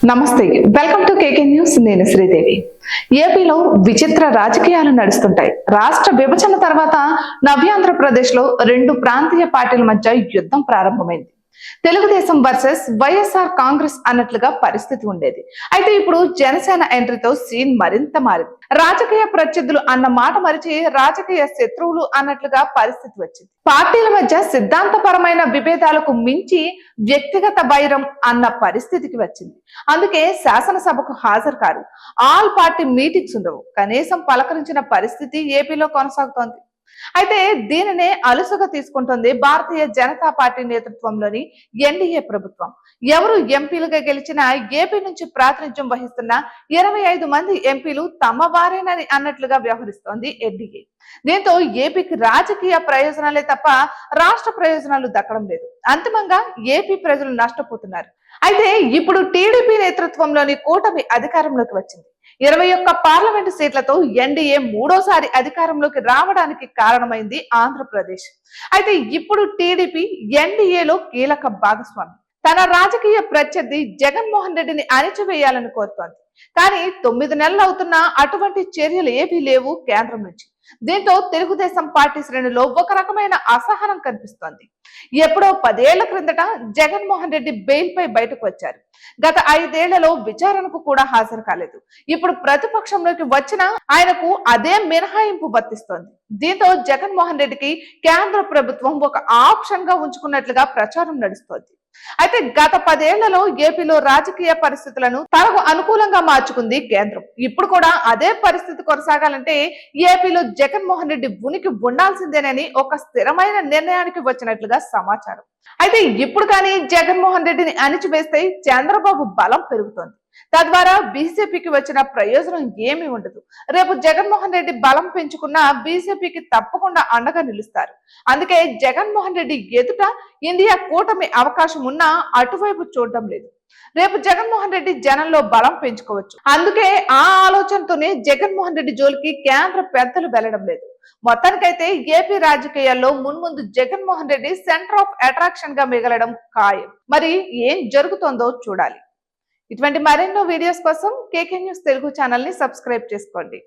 నమస్తే, welcome to KK news. నేను శ్రీదేవి. ఏపీలో విచిత్ర రాజకీయాలు నడుస్తుంటాయి. రాష్ట్ర విభజన తర్వాత నవ్యాంధ్రప్రదేశ్ లో రెండు ప్రాంతీయ పార్టీల మధ్య యుద్ధం ప్రారంభమైంది. తెలుగుదేశం వర్సెస్ వైఎస్ఆర్ కాంగ్రెస్ అన్నట్లుగా పరిస్థితి ఉండేది. అయితే ఇప్పుడు జనసేన ఎంట్రీతో సీన్ మరింత మారింది. రాజకీయ ప్రత్యర్థులు అన్న మాట మరిచి రాజకీయ శత్రువులు అన్నట్లుగా పరిస్థితి వచ్చింది. పార్టీల మధ్య సిద్ధాంతపరమైన విభేదాలకు మించి వ్యక్తిగత వైరం అన్న పరిస్థితికి వచ్చింది. అందుకే శాసనసభకు హాజరు కారు, ఆల్ పార్టీ మీటింగ్స్ ఉండవు, కనీసం పలకరించిన పరిస్థితి ఏపీలో కొనసాగుతోంది. అయితే దీనినే అలుసుగా తీసుకుంటుంది భారతీయ జనతా పార్టీ నేతృత్వంలోని ఎన్డీఏ ప్రభుత్వం. ఎవరు ఎంపీలుగా గెలిచినా ఏపీ నుంచి ప్రాతినిధ్యం వహిస్తున్న 25 మంది ఎంపీలు తమ వారేనని అన్నట్లుగా వ్యవహరిస్తోంది ఎన్డీఏ. దీంతో ఏపీకి రాజకీయ ప్రయోజనాలే తప్ప రాష్ట్ర ప్రయోజనాలు దక్కడం లేదు. అంతిమంగా ఏపీ ప్రజలు నష్టపోతున్నారు. అయితే ఇప్పుడు టీడీపీ నేతృత్వంలోని కూటమి అధికారంలోకి వచ్చింది. 21 పార్లమెంటు సీట్లతో ఎన్డీఏ మూడోసారి అధికారంలోకి రావడానికి కారణమైంది ఆంధ్రప్రదేశ్. అయితే ఇప్పుడు టీడీపీ ఎన్డీఏలో కీలక భాగస్వామి. తన రాజకీయ ప్రత్యర్థి జగన్మోహన్ రెడ్డిని అణిచివేయాలని కోరుతోంది. కానీ 9 నెలలు అవుతున్నా అటువంటి చర్యలు ఏవీ లేవు కేంద్రం నుంచి. దీంతో తెలుగుదేశం పార్టీ శ్రేణులో ఒక రకమైన అసహనం కనిపిస్తోంది. ఎప్పుడో 10 ఏళ్ల క్రిందట జగన్మోహన్ రెడ్డి బెయిల్ పై బయటకు వచ్చారు. గత 5 ఏళ్లలో విచారణకు కూడా హాజరు కాలేదు. ఇప్పుడు ప్రతిపక్షంలోకి వచ్చినా ఆయనకు అదే మినహాయింపు వర్తిస్తోంది. దీంతో జగన్మోహన్ రెడ్డికి కేంద్ర ప్రభుత్వం ఒక ఆప్షన్ గా ఉంచుకున్నట్లుగా ప్రచారం నడుస్తోంది. అయితే గత 10 ఏళ్లలో ఏపీలో రాజకీయ పరిస్థితులను తనకు అనుకూలంగా మార్చుకుంది కేంద్రం. ఇప్పుడు కూడా అదే పరిస్థితి కొనసాగాలంటే ఏపీలో జగన్మోహన్ రెడ్డి ఉనికి ఉండాల్సిందేనని ఒక స్థిరమైన నిర్ణయానికి వచ్చినట్లుగా సమాచారం. అయితే ఇప్పుడు కానీ జగన్మోహన్ రెడ్డిని అణిచివేస్తే చంద్రబాబు బలం పెరుగుతోంది. తద్వారా బీజేపీకి వచ్చిన ప్రయోజనం ఏమీ ఉండదు. రేపు జగన్మోహన్ రెడ్డి బలం పెంచుకున్న బీజేపీకి తప్పకుండా అండగా నిలుస్తారు. అందుకే జగన్మోహన్ రెడ్డి ఎదుట ఇండియా కూటమి అవకాశం ఉన్నా అటువైపు చూడడం లేదు. రేపు జగన్మోహన్ రెడ్డి జనంలో బలం పెంచుకోవచ్చు. అందుకే ఆ ఆలోచనతోనే జగన్మోహన్ రెడ్డి జోలికి కేంద్ర పెద్దలు వెళ్లడం లేదు. మొత్తానికైతే ఏపీ రాజకీయాల్లో మున్ముందు Jaganmohan Reddy centre of attraction గా మిగలడం ఖాయం. మరి ఏం జరుగుతోందో చూడాలి. ఇటువంటి మరెన్నో వీడియోస్ కోసం కేకే న్యూస్ తెలుగు ఛానల్ ని సబ్స్క్రైబ్ చేసుకోండి.